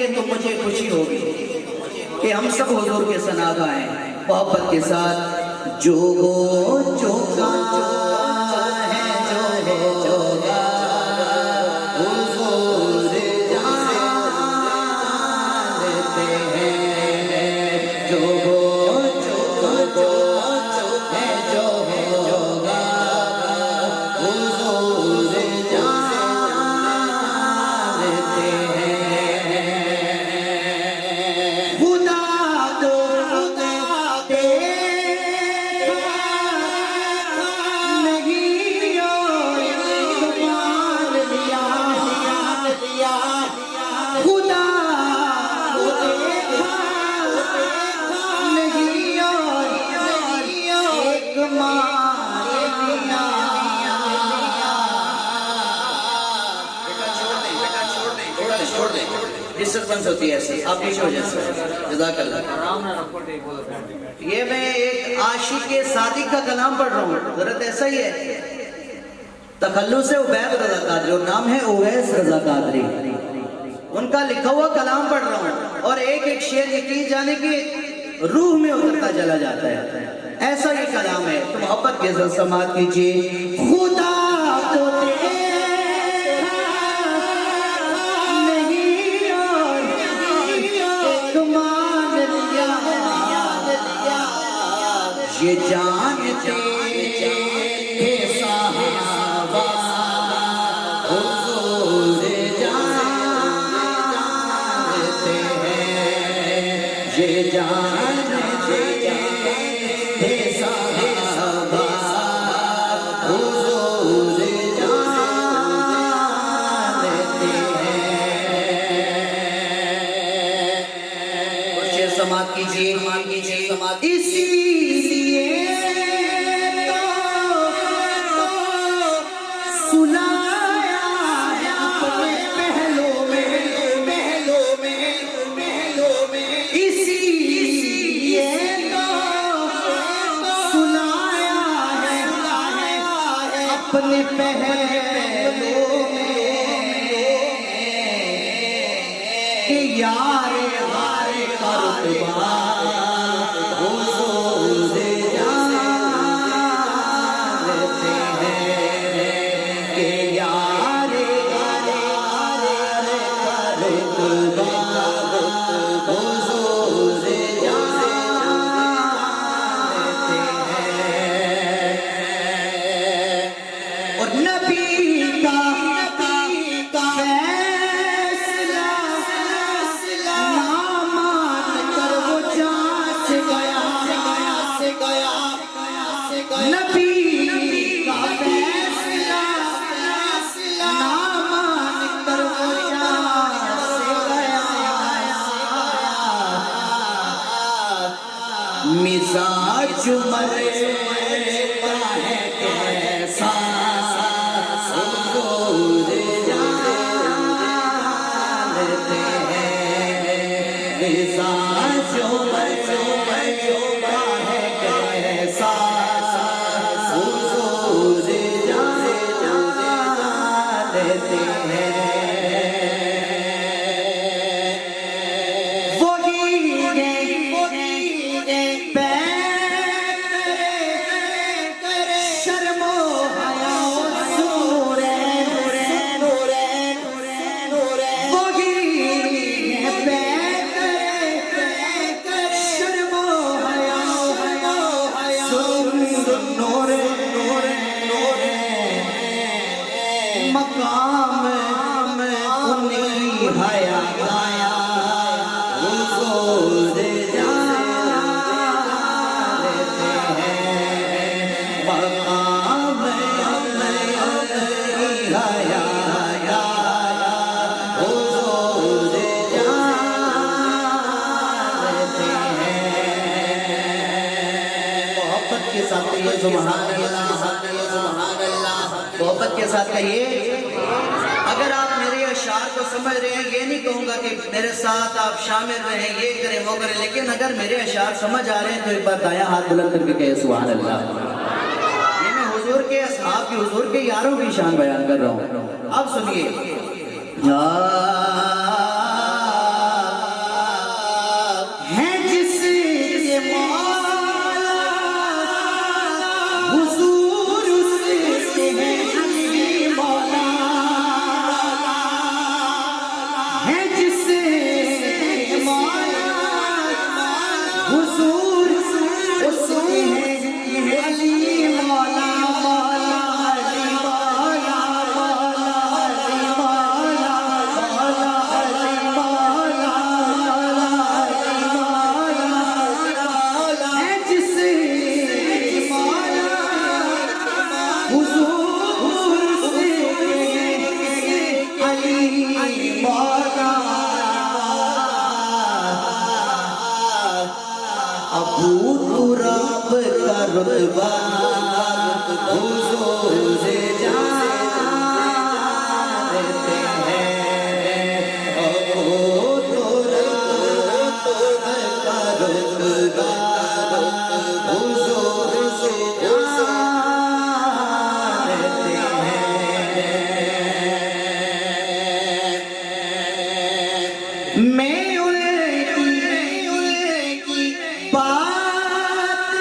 तो मुझे खुशी होगी कि हम सब हुजूर के सना गाएं मोहब्बत के साथ। जो चौका है जो चौका हुजूर जानते हैं। जो चौका है जो होगा हुजूर जानते हैं। डिस्टर्बेंस होती है ऐसी, आप पीछे हो जाए। जज़ाकल्लाह। ये मैं एक आशिक के सादिक का कलाम पढ़ रहा हूँ। जरूरत ऐसा ही है। तखल्लुस उबैद रज़ा कादरी, और नाम है उवैस रज़ा कादरी। उनका लिखा हुआ कलाम पढ़ रहा हूँ और एक एक शेर यकीन जाने की रूह में उतरता चला जाता है। ऐसा ये कलाम है, तो मोहब्बत के साथ समाअत कीजिए। खुदा को ये जानते थे साहबा हुजूर जानते हैं। ये जानते थे साहबा हुजूर जानते हैं। शेर समाअत कीजिए, समाअत इसी अपने पहलों में कि यार हारे का रुतबा हुजूर जानते हैं। कि यार हारे का रुतबा हुजूर जानते हैं। और नबी का फैसला ना मान कर वो जांच गया। नबी का फैसला ना मान कर वो जांच गया। मिजाज मरे का है कैसा हुजूर जानते हैं। मिजाज मरे का है कैसा हुजूर जानते हैं। शर्मो हया मकाम उन्हीं हया गाया हुजूर जानते हैं मकाम उन्हीं हया गाया हुजूर जानते हैं। मोहब्बत के साथ ये सुभान अल्लाह, मोहब्बत के साथ कहिए। अगर आप मेरे अशार को समझ रहे हैं, ये नहीं कहूँगा कि मेरे साथ आप शामिल रहें, ये करें वो करें, लेकिन अगर मेरे अशार समझ आ रहे हैं तो एक बार दायां हाथ बुलंद करके कहे सुभान अल्लाह। ये मैं हुजूर के असहाब की, हुजूर के यारों की शान बयान कर रहा हूँ। अब सुनिए, है जिसे हुजूर से मौला, है जिसे मौला हुजूर उसके हैं अली मौला, मौला अली मौला, मौला अली मौला, मौला अली मौला, मौला अली मौला, है जिसे मौला हुजूर से अली मौला। अबू तुराब का रुतबा हुजूर जानते हैं। अबू तुराब का रुतबा हुजूर जानते हैं। मैं उनकी बात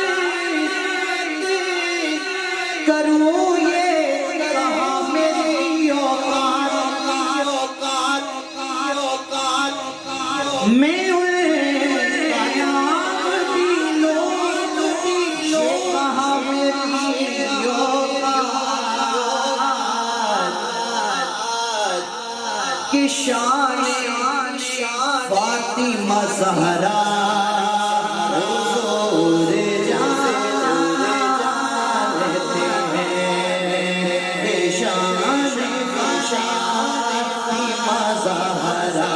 करूं, ये कहा मेरी औकात, मैं उनका नाम भी लो, कहा मेरी औकात की शान फातिमा ज़हरा हुजूर जानते हैं। शान फातिमा ज़हरा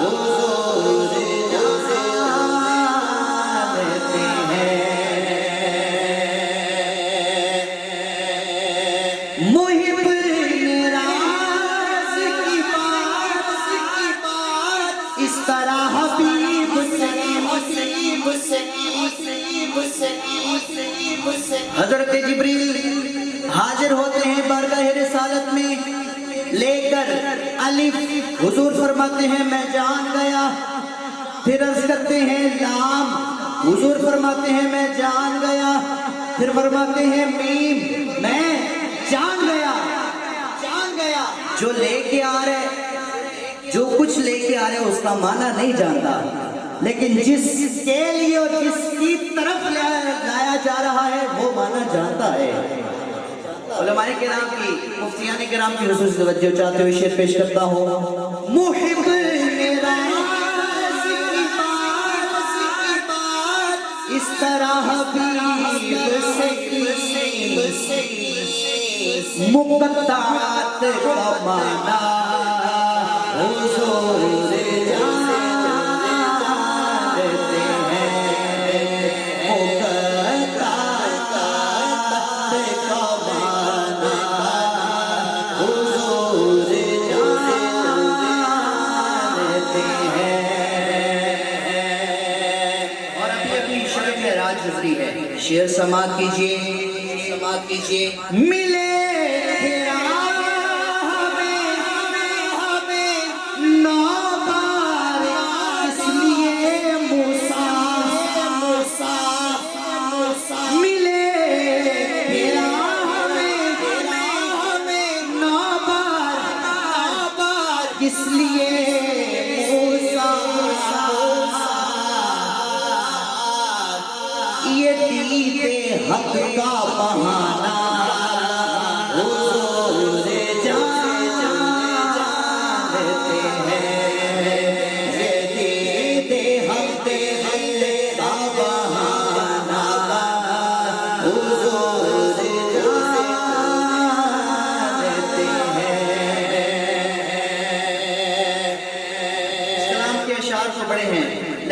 हुजूर जानते हैं। मुहिब निराज़ की बात इस तरह हबीब से हज़रत जिब्रील हाजिर होते हैं बारगाह रिसालत में लेकर अलिफ, हुजूर फरमाते हैं मैं जान गया। फिर अर्ज करते हैं लाम, हुजूर फरमाते हैं मैं जान गया। फिर फरमाते हैं मीम, मैं जान गया। जो लेके आ रहे, जो कुछ लेके आ रहे उसका माना नहीं जानता, लेकिन जिसके लिए और जिसकी तरफ लाया जा रहा है वो माना जानता है। उलमाए किराम की, मुफ्तियाने किराम की हुजूर से तवज्जो चाहते हुए शेर पेश करता हूँ। मुहिब निराज़ की बात इस तरह हबीब से मुक़त्ताअत का माना हुजूर जानते हैं। मुक़त्ताअत का माना हुजूर जानते हैं। और अभी शर्त में राज गुजरी है, शेर समाअत कीजिए। मिले इसलिए ये दीदे हक का बहाना हुजूर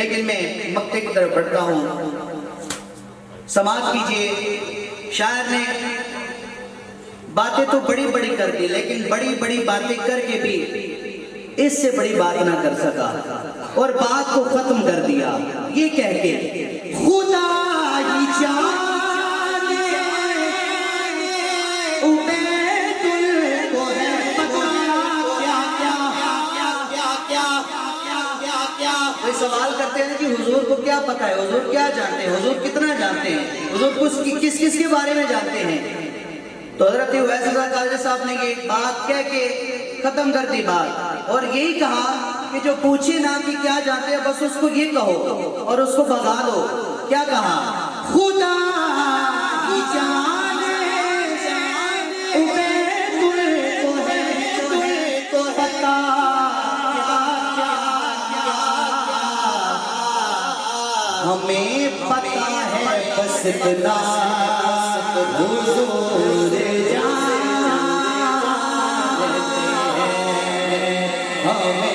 लेकिन मैं मक्ते की तरफ बढ़ता हूँ। समाज कीजिए, शायर ने बातें तो बड़ी बड़ी कर दी, लेकिन बड़ी बड़ी बातें करके भी इससे बड़ी बात ना कर सका और बात को खत्म कर दिया ये कह के, खुदा ही जाने उबैदुल को है पता क्या। कोई सवाल करते हैं कि हुजूर को क्या पता है, हुजूर क्या जानते हैं, हुजूर कितना जानते हैं, हुजूर किस किस के बारे में जानते हैं। तो हजरत उवैस रज़ा कादरी साहब ने ये बात कह के खत्म कर दी बात और यही कहा कि जो पूछे ना कि क्या जानते हैं, बस उसको ये कहो और उसको भगा दो। क्या कहा, खुदा ही जाने उबैदुल को है तो पता हमें पता है बस इतना हुजूर जानते हैं हमें